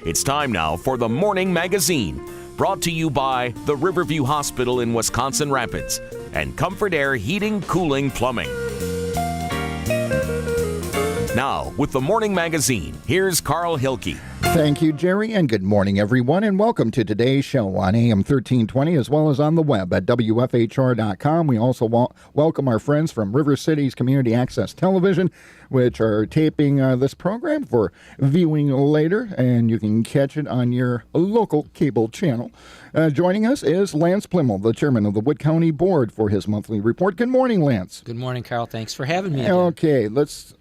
It's time now for the Morning Magazine, brought to you by the Riverview Hospital in Wisconsin Rapids and Comfort Air Heating, Cooling, Plumbing. Now, with the Morning Magazine, here's Carl Hilke. Thank you, Jerry, and good morning, everyone, and welcome to today's show on AM 1320 as well as on the web at WFHR.com. We also welcome our friends from River Cities Community Access Television, which are taping this program for viewing later, and you can catch it on your local cable channel. Joining us is Lance Pliml, the chairman of the Wood County Board, for his monthly report. Good morning, Lance. Good morning, Carl. Thanks for having me again. Okay, it's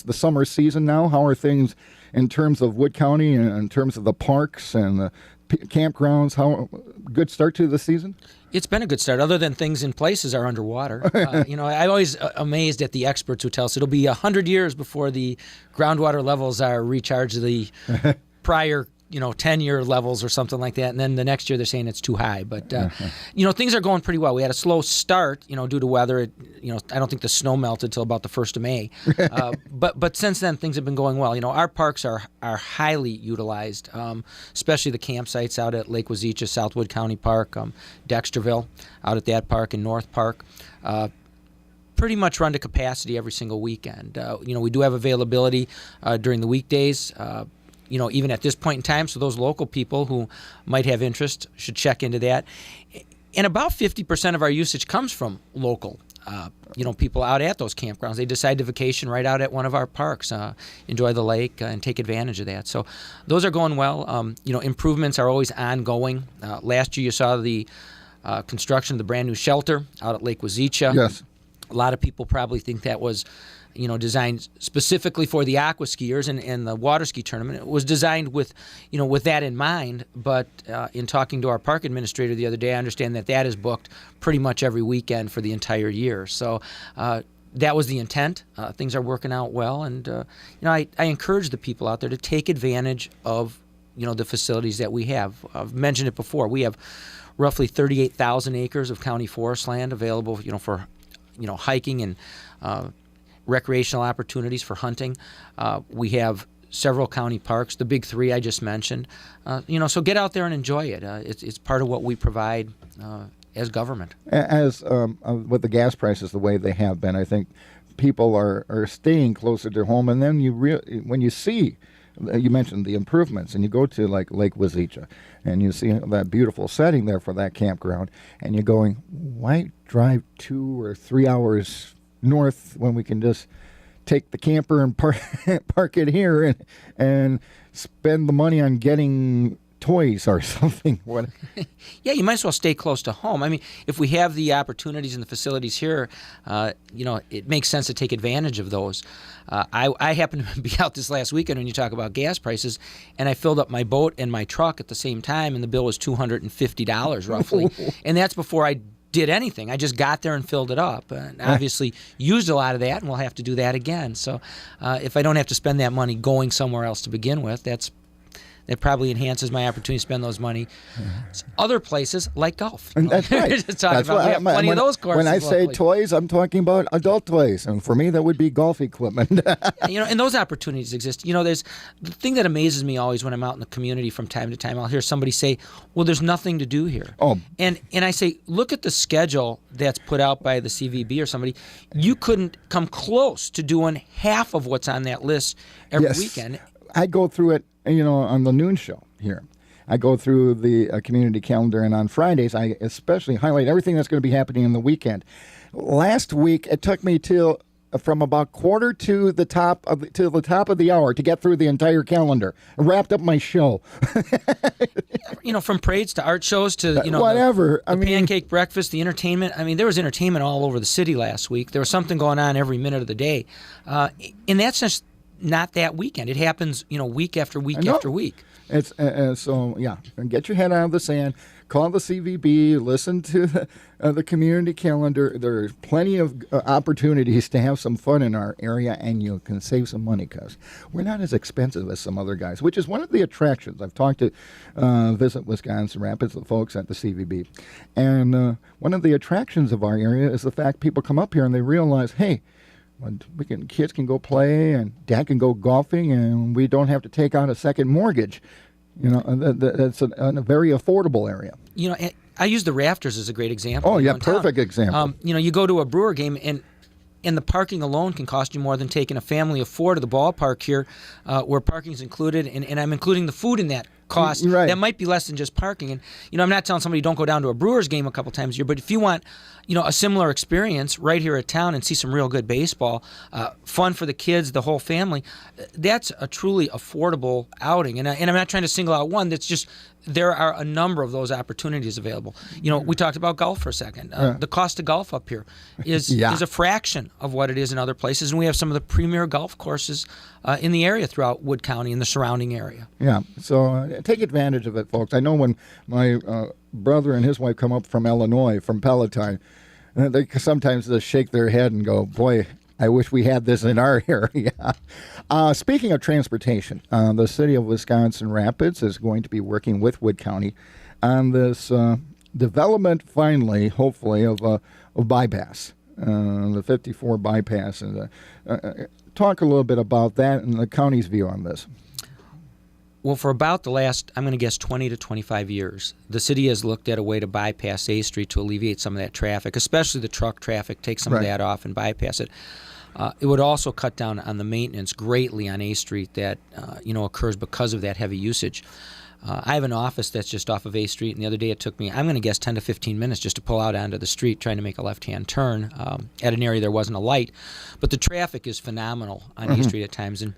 the summer season now. How are things in terms of Wood County and in terms of the parks and the campgrounds? How good start to the season? It's been a good start, other than things in places are underwater. I'm always amazed at the experts who tell us it'll be 100 years before the groundwater levels are recharged to the prior 10-year levels or something like that, and then the next year they're saying it's too high. But things are going pretty well. We had a slow start, due to weather. I don't think the snow melted till about the 1st of May. But since then things have been going well. Our parks are highly utilized, especially the campsites out at Lake Wazeecha, Southwood County Park, Dexterville, out at that park, and North Park. Pretty much run to capacity every single weekend. We do have availability during the weekdays. Even at this point in time, so those local people who might have interest should check into that. And about 50% of our usage comes from local, people out at those campgrounds. They decide to vacation right out at one of our parks, enjoy the lake, and take advantage of that. So those are going well. Improvements are always ongoing. Last year you saw the construction of the brand new shelter out at Lake Wazeecha. Yes. A lot of people probably think that was designed specifically for the aqua skiers and the water ski tournament. It was designed with that in mind, but in talking to our park administrator the other day, I understand that is booked pretty much every weekend for the entire year. So that was the intent. Things are working out well, and I encourage the people out there to take advantage of the facilities that we have. I've mentioned it before. We have roughly 38,000 acres of county forest land available, for hiking and recreational opportunities for hunting. We have several county parks, the big three I just mentioned. So get out there and enjoy it. It's part of what we provide as government. As with the gas prices the way they have been, I think people are staying closer to home. And then when you see, you mentioned the improvements, and you go to like Lake Wazeecha, and you see that beautiful setting there for that campground, and you're going, why drive 2 or 3 hours north when we can just take the camper and park it here and spend the money on getting toys or something? What? Yeah, you might as well stay close to home. I mean, if we have the opportunities and the facilities here, it makes sense to take advantage of those. I happened to be out this last weekend when you talk about gas prices, and I filled up my boat and my truck at the same time, and the bill was $250 roughly. And that's before I did anything. I just got there and filled it up, and obviously used a lot of that, and we'll have to do that again. So if I don't have to spend that money going somewhere else to begin with, that probably enhances my opportunity to spend those money other places like golf. That's right. We have plenty of those courses. When I say locally. toys, I'm talking about adult toys, and for me that would be golf equipment. And those opportunities exist. There's the thing that amazes me always when I'm out in the community from time to time. I'll hear somebody say, "Well, there's nothing to do here." Oh, and I say, look at the schedule that's put out by the CVB or somebody. You couldn't come close to doing half of what's on that list every weekend. I go through it, on the noon show here. I go through the community calendar, and on Fridays, I especially highlight everything that's going to be happening in the weekend. Last week, it took me from about quarter to the top of the hour to get through the entire calendar. I wrapped up my show. From parades to art shows to whatever. The pancake breakfast, the entertainment. I mean, there was entertainment all over the city last week. There was something going on every minute of the day. In that sense, not that weekend. It happens, week after week after week. It's get your head out of the sand. Call the CVB. Listen to the community calendar. There are plenty of opportunities to have some fun in our area, and you can save some money because we're not as expensive as some other guys, which is one of the attractions. I've talked to Visit Wisconsin Rapids, the folks at the CVB, and one of the attractions of our area is the fact people come up here and they realize, hey, Kids can go play, and Dad can go golfing, and we don't have to take out a second mortgage. That's a very affordable area. I use the Rafters as a great example. Oh, yeah, perfect example. You go to a Brewer game, and the parking alone can cost you more than taking a family of 4 to the ballpark here, where parking's included, and I'm including the food in that cost. Right. That might be less than just parking. And I'm not telling somebody don't go down to a Brewers game a couple times a year, but if you want a similar experience right here at town and see some real good baseball, fun for the kids, the whole family, that's a truly affordable outing. And I'm not trying to single out one. That's just there are a number of those opportunities available. We talked about golf for a second. The cost of golf up here is a fraction of what it is in other places, and we have some of the premier golf courses in the area throughout Wood County and the surrounding area. Yeah, so take advantage of it, folks. I know when my brother and his wife come up from Illinois, from Palatine, they sometimes just shake their head and go, boy, I wish we had this in our area. Speaking of transportation, the city of Wisconsin Rapids is going to be working with Wood County on this development, finally, hopefully, of bypass, the 54 bypass. And talk a little bit about that and the county's view on this. Well, for about the last, I'm going to guess 20 to 25 years, the city has looked at a way to bypass A Street to alleviate some of that traffic, especially the truck traffic, take some of that off and bypass it. It would also cut down on the maintenance greatly on A Street that occurs because of that heavy usage. I have an office that's just off of A Street, and the other day it took me, I'm going to guess, 10 to 15 minutes just to pull out onto the street trying to make a left-hand turn at an area there wasn't a light. But the traffic is phenomenal on A Street at times, and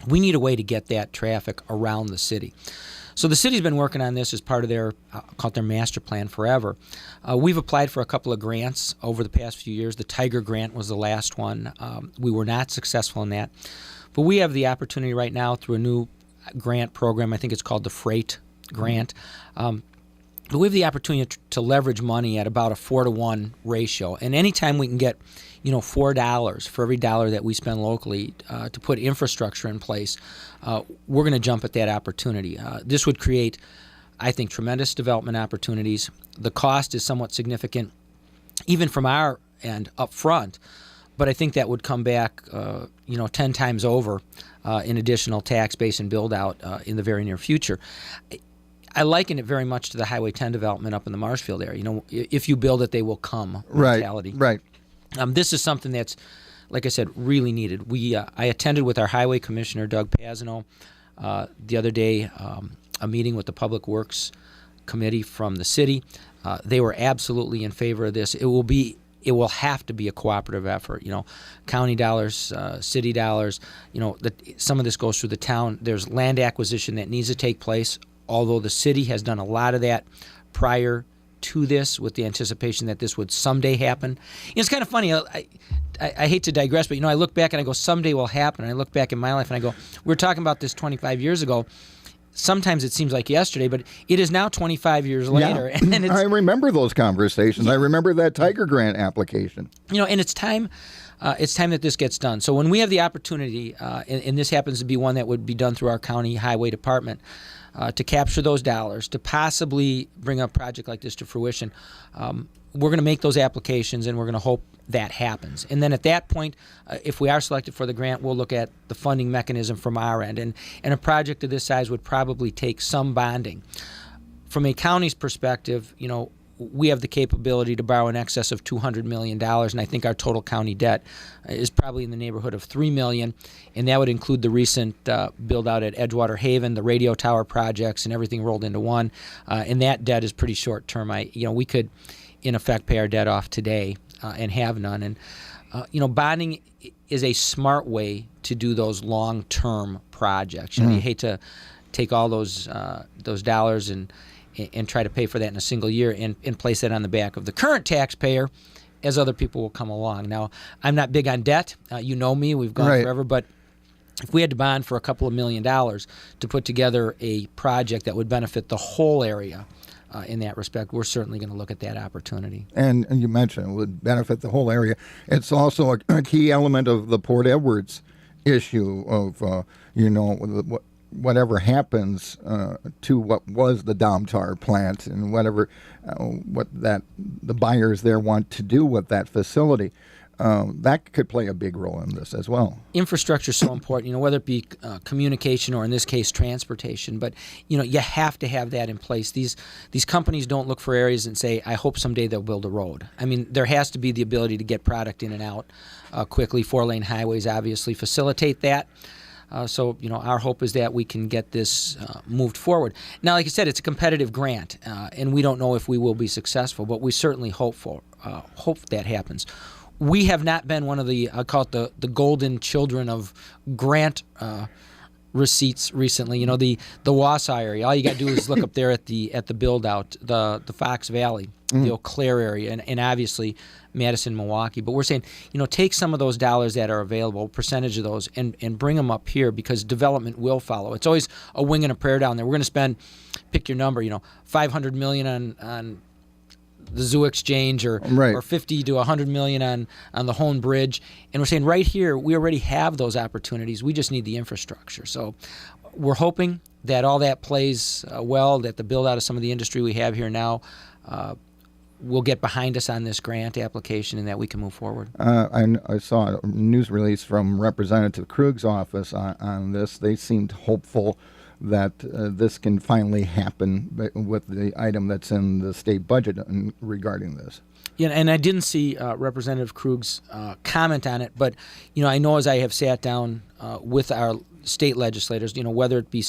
we need a way to get that traffic around the city. So the city's been working on this as part of their, call it their master plan forever. We've applied for a couple of grants over the past few years. The Tiger Grant was the last one. We were not successful in that. But we have the opportunity right now through a new grant program. I think it's called the Freight Grant. But we have the opportunity to leverage money at about a 4-to-1 ratio. And anytime we can get $4 for every dollar that we spend locally to put infrastructure in place, we're going to jump at that opportunity. This would create, I think, tremendous development opportunities. The cost is somewhat significant, even from our end up front, but I think that would come back 10 times over in additional tax base and build out in the very near future. I liken it very much to the Highway 10 development up in the Marshfield area. If you build it, they will come mentality. Right. This is something that's, like I said, really needed. I attended with our highway commissioner, Doug Pazino, the other day, a meeting with the Public Works Committee from the city. They were absolutely in favor of this. It will have to be a cooperative effort. County dollars, city dollars. Some of this goes through the town. There's land acquisition that needs to take place, although the city has done a lot of that prior to this with the anticipation that this would someday happen. It's kind of funny. I hate to digress, but I look back and I go, someday will happen. And I look back in my life and I go, we were talking about this 25 years ago. Sometimes it seems like yesterday, but it is now 25 years later. Yeah. And I remember those conversations. Yeah. I remember that Tiger Grant application. And it's time that this gets done. So when we have the opportunity, and this happens to be one that would be done through our county highway department, to capture those dollars, to possibly bring a project like this to fruition, we're going to make those applications and we're going to hope that happens. And then at that point, if we are selected for the grant, we'll look at the funding mechanism from our end. And a project of this size would probably take some bonding. From a county's perspective, we have the capability to borrow in excess of $200 million, and I think our total county debt is probably in the neighborhood of $3 million, and that would include the recent build-out at Edgewater Haven, the radio tower projects, and everything rolled into one, and that debt is pretty short-term. We could, in effect, pay our debt off today and have none, and bonding is a smart way to do those long-term projects. You hate to take all those dollars and try to pay for that in a single year and place that on the back of the current taxpayer as other people will come along. Now, I'm not big on debt. You know me. We've gone forever. But if we had to bond for a couple of $1 million to put together a project that would benefit the whole area in that respect, we're certainly going to look at that opportunity. And you mentioned it would benefit the whole area. It's also a key element of the Port Edwards issue of, whatever happens to what was the Domtar plant and what the buyers there want to do with that facility. that could play a big role in this as well. Infrastructure is so important, whether it be communication or in this case transportation. But you have to have that in place. These companies don't look for areas and say, "I hope someday they'll build a road." I mean, there has to be the ability to get product in and out quickly. 4-lane highways obviously facilitate that. So our hope is that we can get this moved forward. Now, like I said, it's a competitive grant, and we don't know if we will be successful, but we certainly hope that happens. We have not been one of the, I call it the golden children of grant receipts recently. The Wausau area. All you got to do is look up there at the build out, the Fox Valley, the Eau Claire area, and obviously Madison, Milwaukee. But we're saying, take some of those dollars that are available, percentage of those, and bring them up here because development will follow. It's always a wing and a prayer down there. We're going to spend, pick your number, $500 million on the Zoo Exchange or 50 to 100 million on the Hone Bridge. And we're saying right here, we already have those opportunities. We just need the infrastructure. So we're hoping that all that plays well, that the build out of some of the industry we have here now will get behind us on this grant application and that we can move forward. I saw a news release from Representative Krug's office on this. They seemed hopeful that this can finally happen with the item that's in the state budget regarding this. Yeah, and I didn't see Representative Krug's comment on it, but I know as I have sat down with our state legislators, whether it be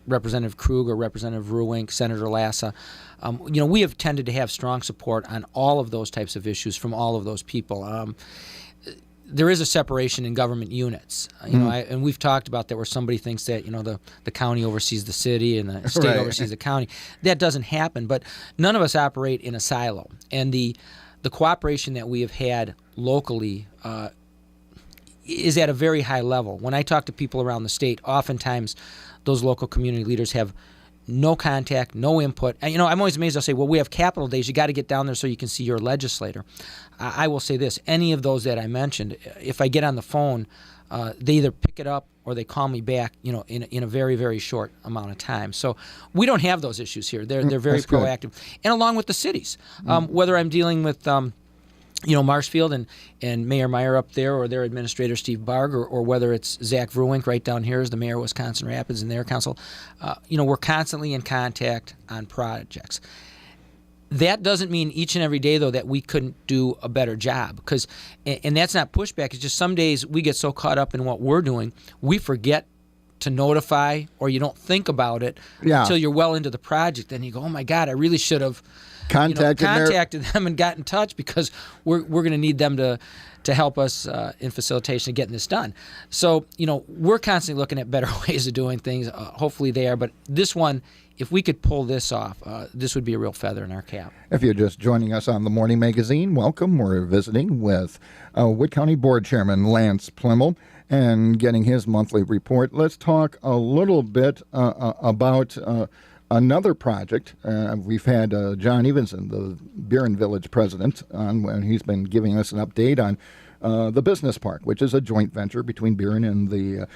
Representative Krug or Representative Ruwink, Senator Lassa, we have tended to have strong support on all of those types of issues from all of those people. There is a separation in government units, and we've talked about that where somebody thinks that the county oversees the city and the state oversees the county. That doesn't happen, but none of us operate in a silo, and the cooperation that we have had locally is at a very high level. When I talk to people around the state, oftentimes those local community leaders have no contact, no input. And, I'm always amazed. I'll say, well, we have capital days. You got to get down there so you can see your legislator. I will say this. Any of those that I mentioned, if I get on the phone, they either pick it up or they call me back, in a very, very short amount of time. So we don't have those issues here. They're very That's good. proactive. And along with the cities, whether I'm dealing with Marshfield and Mayor Meyer up there, or their administrator Steve Barg, or whether it's Zach Verwink right down here as the mayor of Wisconsin Rapids and their council, we're constantly in contact on projects. That doesn't mean each and every day, though, that we couldn't do a better job. And that's not pushback. It's just some days we get so caught up in what we're doing, we forget to notify, or you don't think about it until you're well into the project. And you go, oh, my God, I really should have contacted them and got in touch because we're going to need them to help us in facilitation of getting this done. So, we're constantly looking at better ways of doing things. Hopefully they are. But this one, if we could pull this off, this would be a real feather in our cap. If you're just joining us on the Morning Magazine, welcome. We're visiting with Wood County Board Chairman Lance Pliml and getting his monthly report. Let's talk a little bit about another project. We've had John Evenson, the Buren Village president, on when he's been giving us an update on the business park, which is a joint venture between Buren and the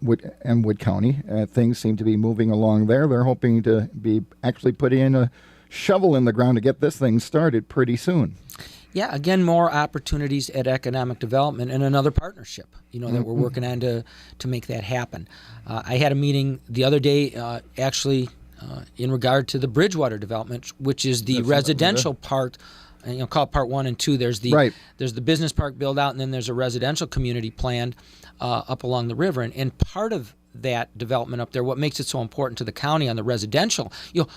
Wood County. Things seem to be moving along there. They're hoping to be actually putting a shovel in the ground to get this thing started pretty soon. Yeah, again, more opportunities at economic development and another partnership, that we're working on to make that happen. I had a meeting the other day, in regard to the Bridgewater development, which is the residential part. Call it part 1 and 2. There's the business park build out, and then there's a residential community planned up along the river. And part of that development up there, what makes it so important to the county on the residential,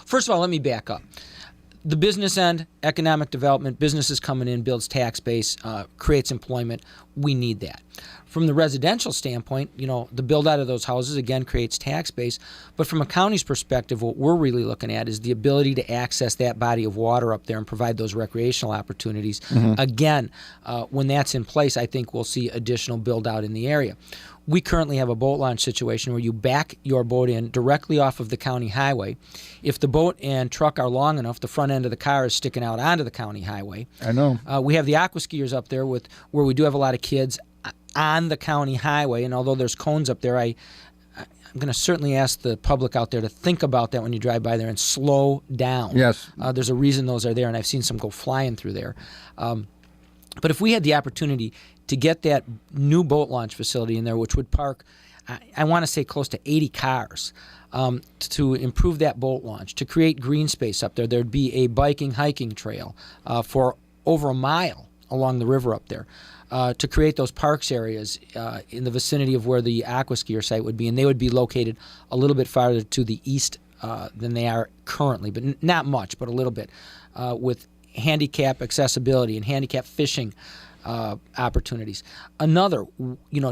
first of all, let me back up. The business end, economic development, businesses coming in, builds tax base, creates employment. We need that. From the residential standpoint, the build out of those houses, again, creates tax base. But from a county's perspective, what we're really looking at is the ability to access that body of water up there and provide those recreational opportunities. Again, when that's in place, I think we'll see additional build out in the area. We currently have a boat launch situation where you back your boat in directly off of the county highway. If the boat and truck are long enough, the front end of the car is sticking out onto the county highway. I know. We have the aqua skiers up there where we do have a lot of kids on the county highway, and although there's cones up there, I'm going to certainly ask the public out there to think about that when you drive by there and slow down. Yes. There's a reason those are there, and I've seen some go flying through there. But if we had the opportunity to get that new boat launch facility in there, which would park, I want to say close to 80 cars, to improve that boat launch, to create green space up there. There'd be a biking, hiking trail for over a mile along the river up there, to create those parks areas in the vicinity of where the aquaskier site would be. And they would be located a little bit farther to the east than they are currently, but not much, but a little bit, with handicap accessibility and handicap fishing opportunities. Another,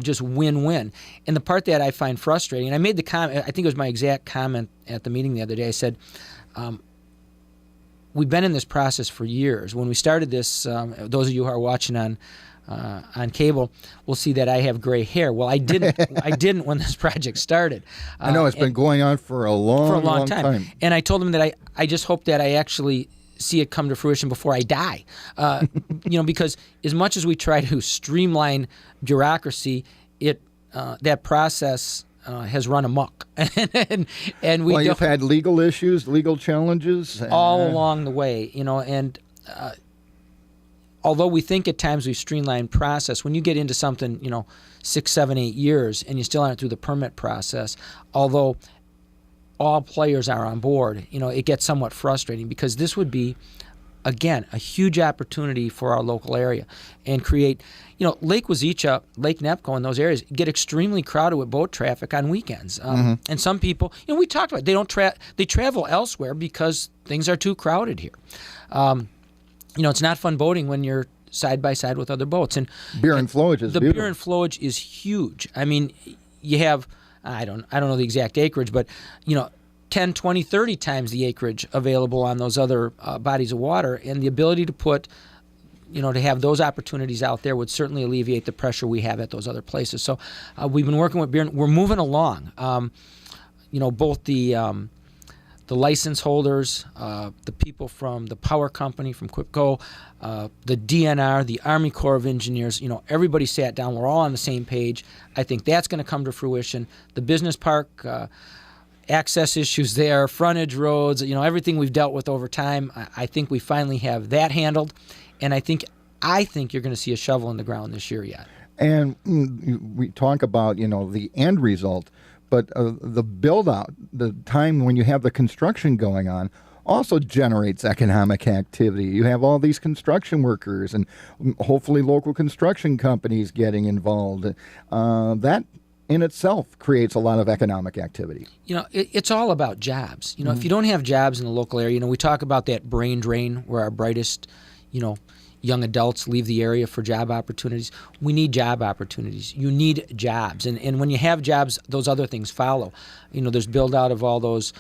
just win-win. And the part that I find frustrating, and I made the comment, I think it was my exact comment at the meeting the other day, I said, we've been in this process for years. When we started this, those of you who are watching on cable will see that I have gray hair. Well, I didn't when this project started. I know it's been going on for a long time. And I told them that I just hope that I actually see it come to fruition before I die. Because as much as we try to streamline bureaucracy, that process has run amok. and you've had legal issues, legal challenges all along the way, and although we think at times we've streamlined process, when you get into something, 6, 7, 8 years and you still aren't through the permit process, although all players are on board, it gets somewhat frustrating, because this would be, again, a huge opportunity for our local area and create, Lake Wazeecha, Lake Nepco, and those areas get extremely crowded with boat traffic on weekends. And some people, we talked about it, they travel elsewhere because things are too crowded here. It's not fun boating when you're side by side with other boats. And beer and flowage is beautiful. Beer and flowage is huge. I mean, you have, I don't know the exact acreage, but 10, 20, 30 times the acreage available on those other bodies of water, and the ability to put, to have those opportunities out there would certainly alleviate the pressure we have at those other places. So we've been working with beer, and we're moving along. Both the license holders, the people from the power company, from Quipco, the DNR, the Army Corps of Engineers, everybody sat down. We're all on the same page. I think that's going to come to fruition. The business park, access issues there, frontage roads, everything we've dealt with over time, I think we finally have that handled. And I think you're going to see a shovel in the ground this year yet. And we talk about, the end result, but the build-out, the time when you have the construction going on, also generates economic activity. You have all these construction workers and hopefully local construction companies getting involved. That in itself creates a lot of economic activity. It's all about jobs. If you don't have jobs in the local area, we talk about that brain drain where our brightest, young adults leave the area for job opportunities. We need job opportunities. You need jobs. And when you have jobs, those other things follow. There's build out of all those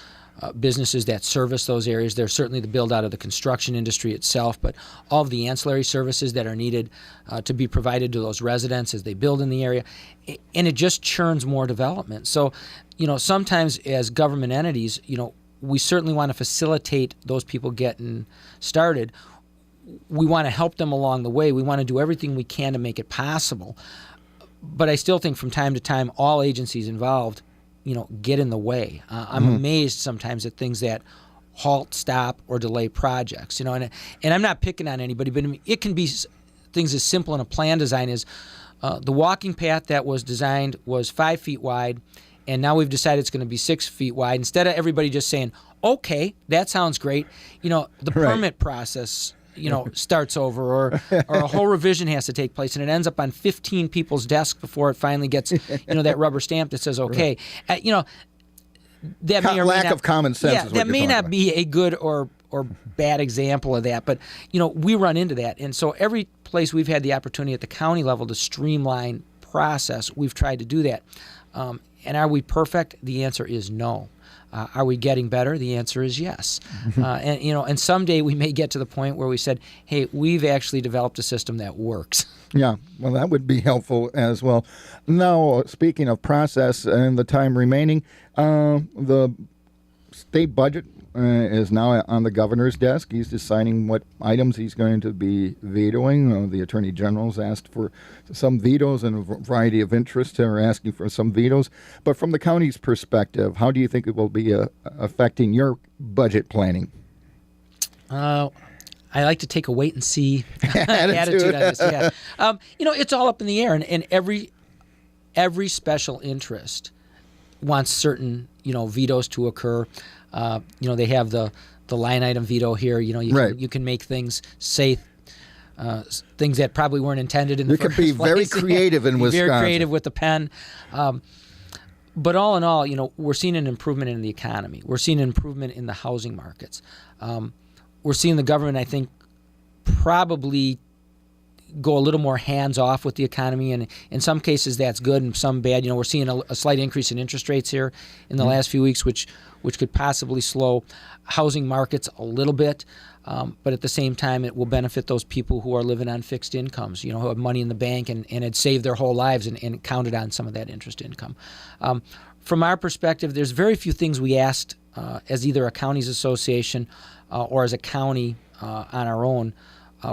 businesses that service those areas. There's certainly the build out of the construction industry itself, but all of the ancillary services that are needed to be provided to those residents as they build in the area. And it just churns more development. So, sometimes as government entities, we certainly want to facilitate those people getting started. We want to help them along the way. We want to do everything we can to make it possible. But I still think from time to time, all agencies involved, get in the way. I'm amazed sometimes at things that halt, stop, or delay projects. And I'm not picking on anybody, but it can be things as simple in a plan design as the walking path that was designed was 5 feet wide, and now we've decided it's going to be 6 feet wide. Instead of everybody just saying, okay, that sounds great, the permit process starts over, or a whole revision has to take place, and it ends up on 15 people's desks before it finally gets, that rubber stamp that says okay. That may or lack may not, of common sense. Yeah, is what that may not about. be a good or bad example of that, but we run into that, and so every place we've had the opportunity at the county level to streamline process, we've tried to do that. And are we perfect? The answer is no. Are we getting better? The answer is yes. And someday we may get to the point where we said, hey, we've actually developed a system that works. Yeah, well, that would be helpful as well. Now, speaking of process and the time remaining, the state budget is now on the governor's desk. He's deciding what items he's going to be vetoing. The Attorney General's asked for some vetoes, and a variety of interests are asking for some vetoes. But from the county's perspective, how do you think it will be affecting your budget planning? I I like to take a wait and see attitude on this. Yeah. It's all up in the air, and every special interest wants certain, vetoes to occur. They have the line item veto here. You can make things say things that probably weren't intended in the first place. You can be very creative in Wisconsin. Very creative with the pen. But all in all, we're seeing an improvement in the economy. We're seeing an improvement in the housing markets. We're seeing the government, I think, probably go a little more hands-off with the economy, and in some cases that's good and some bad. We're seeing a slight increase in interest rates here in the last few weeks, which could possibly slow housing markets a little bit. But at the same time, it will benefit those people who are living on fixed incomes, who have money in the bank and had saved their whole lives and counted on some of that interest income. From our perspective, there's very few things we asked as either a counties association or as a county on our own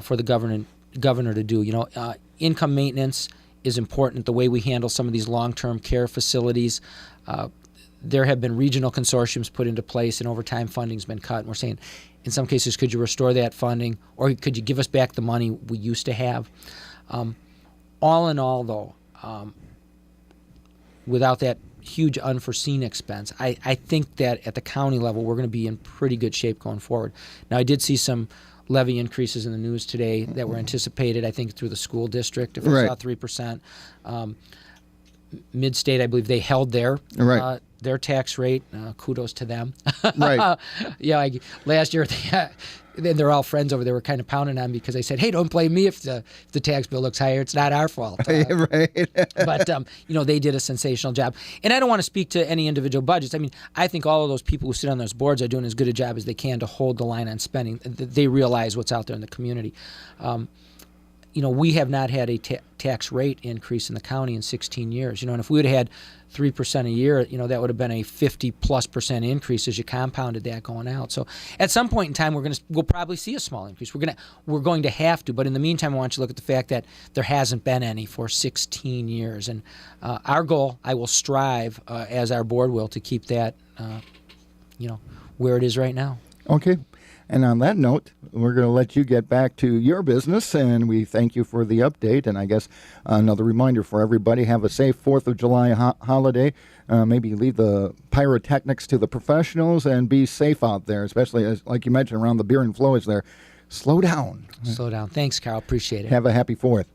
for the governor to do. Income maintenance is important, the way we handle some of these long-term care facilities. There have been regional consortiums put into place, and over time funding's been cut. And we're saying, in some cases, could you restore that funding, or could you give us back the money we used to have? All in all, though, without that huge unforeseen expense, I think that at the county level, we're going to be in pretty good shape going forward. Now, I did see some levy increases in the news today that were anticipated, I think, through the school district. If I saw 3%. Mid-state, I believe they held their tax rate. Kudos to them. Right. Last year, they're all friends over there. Were kind of pounding on me because they said, "Hey, don't blame me if the tax bill looks higher. It's not our fault." Right. But they did a sensational job. And I don't want to speak to any individual budgets. I mean, I think all of those people who sit on those boards are doing as good a job as they can to hold the line on spending. They realize what's out there in the community. We have not had a tax rate increase in the county in 16 years. And if we would have had 3% a year, that would have been a 50+% increase as you compounded that going out. So at some point in time, we'll probably see a small increase. We're going to have to. But in the meantime, I want you to look at the fact that there hasn't been any for 16 years. And our goal, I will strive, as our board will, to keep that, where it is right now. Okay. And on that note, we're going to let you get back to your business, and we thank you for the update. And I guess another reminder for everybody, have a safe 4th of July holiday. Maybe leave the pyrotechnics to the professionals and be safe out there, especially, as, like you mentioned, around the beer and flows there. Slow down. Slow down. Thanks, Carl. Appreciate it. Have a happy 4th.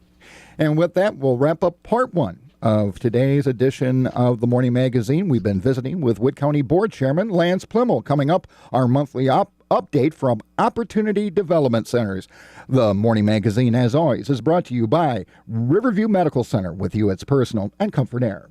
And with that, we'll wrap up part 1 of today's edition of the Morning Magazine. We've been visiting with Wood County Board Chairman Lance Pliml. Coming up, our monthly update from Opportunity Development Centers. The Morning Magazine, as always, is brought to you by Riverview Medical Center, with you it's personal and comfort air.